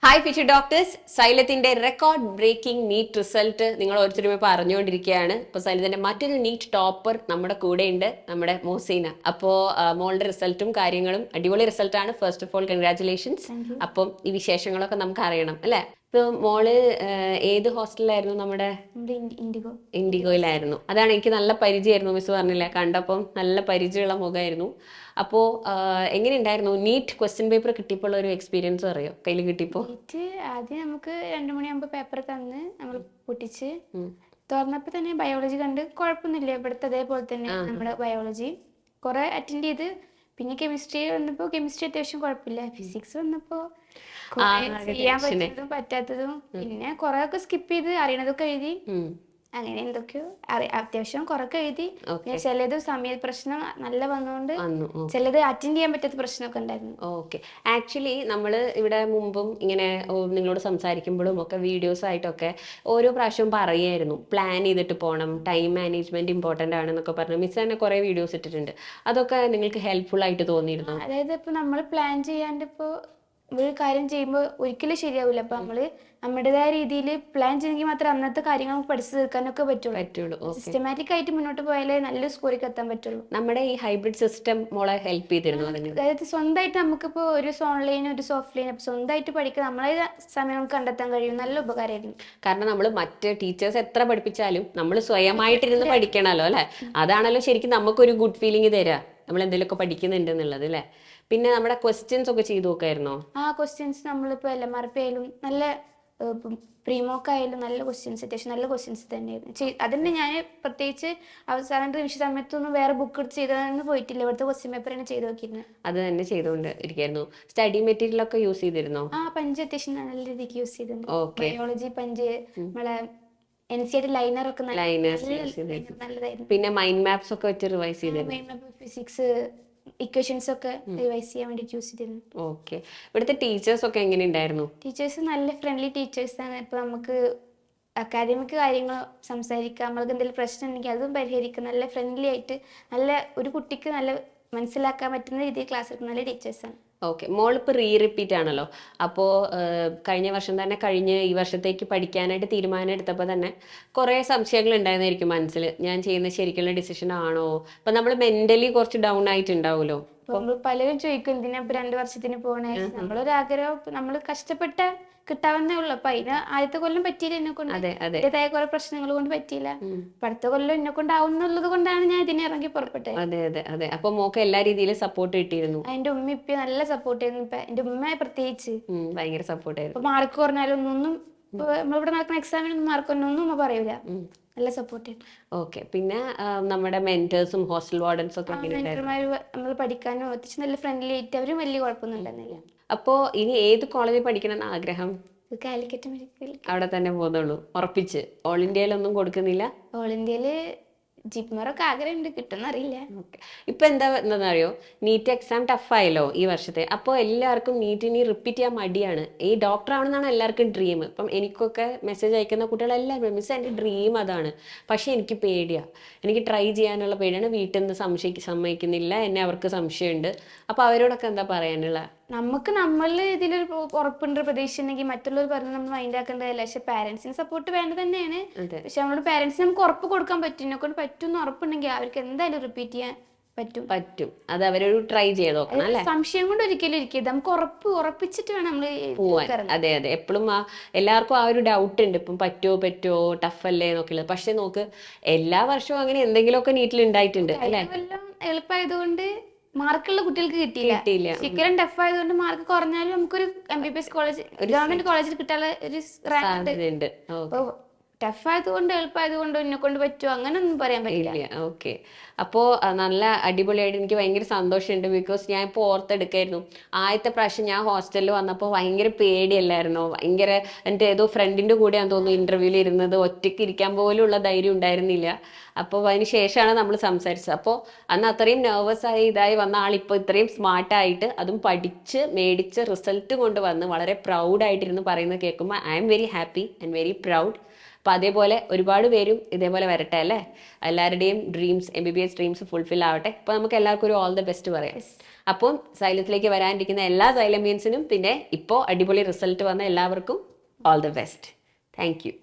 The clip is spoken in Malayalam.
ഹായ് ഫ്യൂച്ചർ ഡോക്ടേഴ്സ്, സൈലത്തിന്റെ റെക്കോർഡ് ബ്രേക്കിംഗ് നീറ്റ് റിസൾട്ട് നിങ്ങൾ ഓരോരുത്തരും ഇപ്പോൾ അറിഞ്ഞുകൊണ്ടിരിക്കുകയാണ്. ഇപ്പോൾ സൈലത്തിന്റെ മറ്റൊരു നീറ്റ് ടോപ്പർ നമ്മുടെ കൂടെയുണ്ട്, നമ്മുടെ മോസീന. അപ്പോൾ മോളുടെ റിസൾട്ടും കാര്യങ്ങളും അടിപൊളി റിസൾട്ടാണ്. First of all congratulations. അപ്പം ഈ വിശേഷങ്ങളൊക്കെ നമുക്ക് അറിയണം അല്ലേ? ഇപ്പൊ മോള് ഏത് ഹോസ്റ്റലിലായിരുന്നു? നമ്മുടെ ഇൻഡിഗോയിലായിരുന്നു. അതാണ് എനിക്ക് നല്ല പരിചയമായിരുന്നു. മിസ് പറഞ്ഞില്ലേ, കണ്ടപ്പം നല്ല പരിചയമുള്ള മുഖമായിരുന്നു. അപ്പോൾ എങ്ങനെയുണ്ടായിരുന്നു നീറ്റ് ക്വസ്റ്റ്യൻ പേപ്പർ കിട്ടിയപ്പോൾ ഒരു എക്സ്പീരിയൻസ് അറിയോ? കയ്യിൽ കിട്ടിയപ്പോൾ ആദ്യം നമുക്ക് 2 മണിയാകുമ്പോൾ പേപ്പർ തന്ന് നമ്മൾ പൊട്ടിച്ച് തുറന്നപ്പോൾ തന്നെ ബയോളജി കണ്ട് കുഴപ്പമൊന്നുമില്ല. ഇവിടുത്തെ അതേപോലെ തന്നെ നമ്മുടെ ബയോളജി കുറെ അറ്റൻഡ് ചെയ്ത്. പിന്നെ കെമിസ്ട്രി വന്നപ്പോൾ കെമിസ്ട്രി അത്യാവശ്യം കുഴപ്പമില്ല. ഫിസിക്സ് വന്നപ്പോൾ ചെയ്യാൻ പറ്റുന്നതും പറ്റാത്തതും പിന്നെ കുറെ ഒക്കെ സ്കിപ്പ് ചെയ്ത് അറിയണതൊക്കെ എഴുതി. അങ്ങനെ എന്തൊക്കെയോ അത്യാവശ്യം കുറൊക്കെ എഴുതി. ചിലത് സമയ പ്രശ്നം നല്ല വന്നുകൊണ്ട് ചിലത് അറ്റൻഡ് ചെയ്യാൻ പറ്റാത്ത പ്രശ്നമൊക്കെ ഉണ്ടായിരുന്നു. ഓക്കെ, ആക്ച്വലി നമ്മൾ ഇവിടെ മുമ്പും ഇങ്ങനെ നിങ്ങളോട് സംസാരിക്കുമ്പോഴും ഒക്കെ വീഡിയോസ് ആയിട്ടൊക്കെ ഓരോ പ്രാവശ്യവും പറയായിരുന്നു പ്ലാൻ ചെയ്തിട്ട് പോകണം, ടൈം മാനേജ്മെന്റ് ഇമ്പോർട്ടൻ്റ് ആണെന്നൊക്കെ പറഞ്ഞു. മിസ് തന്നെ കുറേ വീഡിയോസ് ഇട്ടിട്ടുണ്ട്. അതൊക്കെ നിങ്ങൾക്ക് ഹെൽപ്ഫുൾ ആയിട്ട് തോന്നിയിരുന്നു? അതായത് ഇപ്പൊ നമ്മൾ പ്ലാൻ ചെയ്യാണ്ട് ഇപ്പോൾ ഒരു കാര്യം ചെയ്യുമ്പോൾ ഒരിക്കലും ശരിയാവില്ല. അപ്പൊ നമ്മള് നമ്മുടേതായ രീതിയിൽ പ്ലാൻ ചെയ്തെങ്കിൽ മാത്രമേ അന്നത്തെ കാര്യങ്ങൾ നമുക്ക് പഠിച്ചു തീർക്കാനൊക്കെ പറ്റുള്ളൂ. സിസ്റ്റമാറ്റിക് ആയിട്ട് മുന്നോട്ട് പോയാലേ നല്ലൊരു സ്കോറിക്ക് എത്താൻ പറ്റുള്ളൂ. നമ്മുടെ ഈ ഹൈബ്രിഡ് സിസ്റ്റം മോളെ ഹെൽപ്പ് ചെയ്തിരുന്നു? അതായത് സ്വന്തമായിട്ട് നമുക്കിപ്പോ ഒരു ഓൺലൈൻ ഒരു ഓഫ്ലൈൻ അപ്പൊ സ്വന്തമായിട്ട് പഠിക്കാൻ നമ്മളെ സമയം കണ്ടെത്താൻ കഴിയും. നല്ല ഉപകാരമായിരുന്നു. കാരണം നമ്മൾ മറ്റ് ടീച്ചേഴ്സ് എത്ര പഠിപ്പിച്ചാലും നമ്മൾ സ്വയമായിട്ടിരുന്ന് പഠിക്കണമല്ലോ അല്ലെ? അതാണല്ലോ ശരിക്കും നമുക്കൊരു ഗുഡ് ഫീലിംഗ് തരാ, നമ്മൾ എന്തെങ്കിലുമൊക്കെ പഠിക്കുന്നുണ്ട് എന്നുള്ളത് അല്ലെ? പിന്നെ നമ്മുടെ ക്വസ്റ്റ്യൻസ് ഒക്കെ ചെയ്തു നോക്കായിരുന്നോ? ക്വസ്റ്റ്യൻസ് നമ്മളിപ്പോ LMRP ആയാലും നല്ല പ്രീമോക്ക് ആയാലും നല്ല ക്വസ്റ്റ്യൻസ്, അത്യാവശ്യം നല്ല ക്വസ്റ്റ്യൻസ് തന്നെയായിരുന്നു. അതിന് ഞാൻ പ്രത്യേകിച്ച് അവസാന റിവിഷൻ സമയത്തൊന്നും വേറെ ബുക്ക് എടുത്ത് ചെയ്തതെന്ന് പോയിട്ടില്ല. ഇവിടുത്തെ ക്വസ്റ്റ്യൻ പേപ്പർ തന്നെ ചെയ്ത് നോക്കിയിരുന്നു. അത് തന്നെ ചെയ്തുകൊണ്ട് ഇരിക്കായിരുന്നു. സ്റ്റഡി മെറ്റീരിയൽ ഒക്കെ യൂസ് ചെയ്തിരുന്നോ? പഞ്ച് അത്യാവശ്യം നല്ല രീതിക്ക് യൂസ് ചെയ്തിട്ടുണ്ട്. ബയോളജി പഞ്ച്, നമ്മളെ NCERT ലൈനർ ഒക്കെ നല്ലതായിരുന്നു. പിന്നെ മൈൻഡ് മാപ്സ് ഒക്കെ വെച്ച് റിവൈസ് ചെയ്തിരുന്നു. ഫിസിക്സ് ഇക്വേഷൻസ് ഒക്കെ റിവൈസ് ചെയ്യാൻ വേണ്ടി യൂസ് ചെയ്തിരുന്നു. ഓക്കെ, ഇവിടുത്തെ ടീച്ചേഴ്സ് ഒക്കെ എങ്ങനെയുണ്ടായിരുന്നു? ടീച്ചേഴ്സ് നല്ല ഫ്രണ്ട്ലി ടീച്ചേഴ്സ് ആണ്. ഇപ്പൊ നമുക്ക് അക്കാദമിക് കാര്യങ്ങൾ സംസാരിക്കാം, നമ്മൾക്ക് എന്തെങ്കിലും പ്രശ്നം ഉണ്ടെങ്കിൽ അതും പരിഹരിക്കാം. നല്ല ഫ്രണ്ട്ലി ആയിട്ട് നല്ല ഒരു കുട്ടിക്ക് നല്ല മനസ്സിലാക്കാൻ പറ്റുന്ന രീതിയിൽ ക്ലാസ് എടുക്കുന്ന നല്ല ടീച്ചേഴ്സാണ്. ഓക്കെ, മോളിപ്പോൾ റിപ്പീറ്റ് ആണല്ലോ. അപ്പോൾ കഴിഞ്ഞ വർഷം തന്നെ കഴിഞ്ഞ് ഈ വർഷത്തേക്ക് പഠിക്കാനായിട്ട് തീരുമാനം എടുത്തപ്പോൾ തന്നെ കുറേ സംശയങ്ങൾ ഉണ്ടായിരുന്നായിരിക്കും മനസ്സിൽ. ഞാൻ ചെയ്യുന്ന ശരിക്കുള്ള ഡിസിഷൻ ആണോ? അപ്പം നമ്മൾ മെന്റലി കുറച്ച് ഡൗൺ ആയിട്ടുണ്ടാവുമല്ലോ. പലരും ചോദിക്കും എന്തിനാ 2 വർഷത്തിന് പോകണേ. നമ്മളൊരാഗ്രഹം നമ്മൾ കഷ്ടപ്പെട്ട കിട്ടാവുന്നേ ഉള്ളു. അപ്പൊ അതിന് ആദ്യത്തെ കൊല്ലം പറ്റിയില്ല എന്നെ കൊണ്ട്, അതിൻ്റെതായ കുറെ പ്രശ്നങ്ങൾ കൊണ്ട് പറ്റിയില്ല. അടുത്ത കൊല്ലം എന്നെ കൊണ്ടാവുന്നുള്ളത് കൊണ്ടാണ് ഞാൻ ഇതിനെ ഇറങ്ങി പുറപ്പെട്ടത്. അതെ അതെ അതെ. അപ്പൊ മോക്ക് എല്ലാ രീതിയിലും സപ്പോർട്ട് കിട്ടിയിരുന്നു? എന്റെ ഉമ്മ ഇപ്പൊ നല്ല സപ്പോർട്ട് ചെയ്യുന്നു. ഇപ്പൊ എന്റെ ഉമ്മ പ്രത്യേകിച്ച് ഭയങ്കര സപ്പോർട്ട് ആയിരുന്നു. മാർക്ക് കുറഞ്ഞാലും ഒന്നും നമ്മളിവിടെ നടക്കുന്ന എക്സാമിനൊന്നും മാർക്ക് ഒന്നും ഉമ്മ പറയൂല, നല്ല സപ്പോർട്ട് ചെയ്യും. ഓക്കെ, പിന്നെ നമ്മുടെ മെന്റേഴ്സും ഹോസ്റ്റൽ വാർഡൻസും ഒക്കെ നമ്മൾ പഠിക്കാനും അത്യാവശ്യം നല്ല ഫ്രണ്ട്ലി ആയിട്ട് അവരും വലിയ കുഴപ്പമൊന്നും ഉണ്ടായിരുന്നില്ല. അപ്പോ ഇനി ഏത് കോളേജിൽ പഠിക്കണം ആഗ്രഹം? കാലിക്കറ്റ് മെഡിക്കൽ. അവിടെ തന്നെ പോകുന്നുള്ളൂ ഉറപ്പിച്ച്? ഓൾ ഇന്ത്യയിലൊന്നും കൊടുക്കുന്നില്ല? ഓൾ ഇന്ത്യയില് ജിപ്മറൊക്കെ ആഗ്രഹമുണ്ട്, കിട്ടുമെന്നറിയില്ല. ഇപ്പൊ എന്താണെന്നറിയോ, നീറ്റ് എക്സാം ടഫായല്ലോ ഈ വർഷത്തെ. അപ്പോൾ എല്ലാവർക്കും നീറ്റ് ഇനി റിപ്പീറ്റ് ചെയ്യാൻ മടിയാണ്. ഈ ഡോക്ടർ ആവണമെന്നാണ് എല്ലാവർക്കും ഡ്രീം. ഇപ്പം എനിക്കൊക്കെ മെസ്സേജ് അയക്കുന്ന കുട്ടികളെല്ലാവരും മിസ് എൻ്റെ ഡ്രീം അതാണ്, പക്ഷെ എനിക്ക് പേടിയാണ്, എനിക്ക് ട്രൈ ചെയ്യാനുള്ള പേടിയാണ്, വീട്ടിൽ നിന്ന് സമ്മതിക്കുന്നില്ല, എന്നെ അവർക്ക് സംശയമുണ്ട്. അപ്പോൾ അവരോടൊക്കെ എന്താ പറയാനുള്ള? നമുക്ക് നമ്മളിൽ ഇതിലൊരു ഉറപ്പുണ്ട്, പ്രതീക്ഷ ഉണ്ടെങ്കിൽ മറ്റുള്ളവർ പറഞ്ഞ് നമ്മൾ മൈൻഡ് ആക്കേണ്ടതല്ല. പക്ഷെ പാരന്റ്സിന് സപ്പോർട്ട് വേണ്ടത് തന്നെയാണ്. പക്ഷെ നമ്മുടെ പാരന്റ്സിന് നമുക്ക് ഉറപ്പ് കൊടുക്കാൻ പറ്റും, എന്നെക്കൊണ്ട് പറ്റുമെന്ന് ഉറപ്പുണ്ടെങ്കിൽ അവർക്ക് എന്തായാലും റിപ്പീറ്റ് ചെയ്യാൻ പറ്റും. അത് അവരൊരു ട്രൈ ചെയ്ത് നോക്കണം അല്ലേ? സംശയം കൊണ്ട് ഒരിക്കലും ഇരിക്കരുത്, നമുക്ക് ഉറപ്പിച്ചിട്ട് വേണം നമ്മൾ പോവാൻ. അതെ അതെ, എപ്പോഴും എല്ലാവർക്കും ആ ഒരു ഡൗട്ട് ഉണ്ട്, ഇപ്പം പറ്റുമോ ടഫ് അല്ലേ എന്നൊക്കെയുള്ളത്. പക്ഷെ നോക്ക്, എല്ലാ വർഷവും അങ്ങനെ എന്തെങ്കിലുമൊക്കെ നീറ്റിൽ ഉണ്ടായിട്ടുണ്ട് അല്ലേ? എളുപ്പമായതുകൊണ്ട് മാർക്കുള്ള കുട്ടികൾക്ക് കിട്ടിയില്ല. ശരിക്കും ടഫ് ആയതുകൊണ്ട് മാർക്ക് കുറഞ്ഞാലും നമുക്കൊരു MBBS കോളേജ്, ഗവൺമെന്റ് കോളേജിൽ കിട്ടാനുള്ള ഒരു റാങ്ക്. ടഫ് ആയതുകൊണ്ട് എളുപ്പമായതുകൊണ്ട് എന്നെ കൊണ്ട് പറ്റുമോ അങ്ങനൊന്നും പറയാൻ പറ്റില്ല. ഓക്കെ, അപ്പോൾ നല്ല അടിപൊളിയായിട്ട് എനിക്ക് ഭയങ്കര സന്തോഷമുണ്ട്. ബിക്കോസ് ഞാൻ ഇപ്പോൾ ഓർത്തെടുക്കായിരുന്നു, ആദ്യത്തെ പ്രാവശ്യം ഞാൻ ഹോസ്റ്റലിൽ വന്നപ്പോൾ ഭയങ്കര പേടിയല്ലായിരുന്നു. ഭയങ്കര എൻ്റെ ഏതോ ഫ്രണ്ടിൻ്റെ കൂടെയാണെന്ന് തോന്നുന്നു ഇന്റർവ്യൂവിൽ ഇരുന്നത്, ഒറ്റയ്ക്ക് ഇരിക്കാൻ പോലുള്ള ധൈര്യം ഉണ്ടായിരുന്നില്ല. അപ്പോൾ അതിന് ശേഷമാണ് നമ്മൾ സംസാരിച്ചത്. അപ്പോൾ അന്ന് അത്രയും നെർവസ് ആയി ഇതായി വന്ന ആളിപ്പോൾ ഇത്രയും സ്മാർട്ടായിട്ട് അതും പഠിച്ച് മേടിച്ച് റിസൾട്ട് കൊണ്ട് വന്ന് വളരെ പ്രൗഡായിട്ടിരുന്ന് പറയുന്നത് കേൾക്കുമ്പോൾ I am very happy and very proud. അപ്പം അതേപോലെ ഒരുപാട് പേരും ഇതേപോലെ വരട്ടെ അല്ലേ? എല്ലാവരുടെയും ഡ്രീംസ് MBBS ഡ്രീംസ് ഫുൾഫിൽ ആവട്ടെ. അപ്പോൾ നമുക്ക് എല്ലാവർക്കും ഒരു ഓൾ ദ ബെസ്റ്റ് പറയാം. അപ്പം സൈലത്തിലേക്ക് വരാനിരിക്കുന്ന എല്ലാ സൈലമിയൻസിനും പിന്നെ ഇപ്പോൾ അടിപൊളി റിസൾട്ട് വന്ന എല്ലാവർക്കും all the best. Thank you.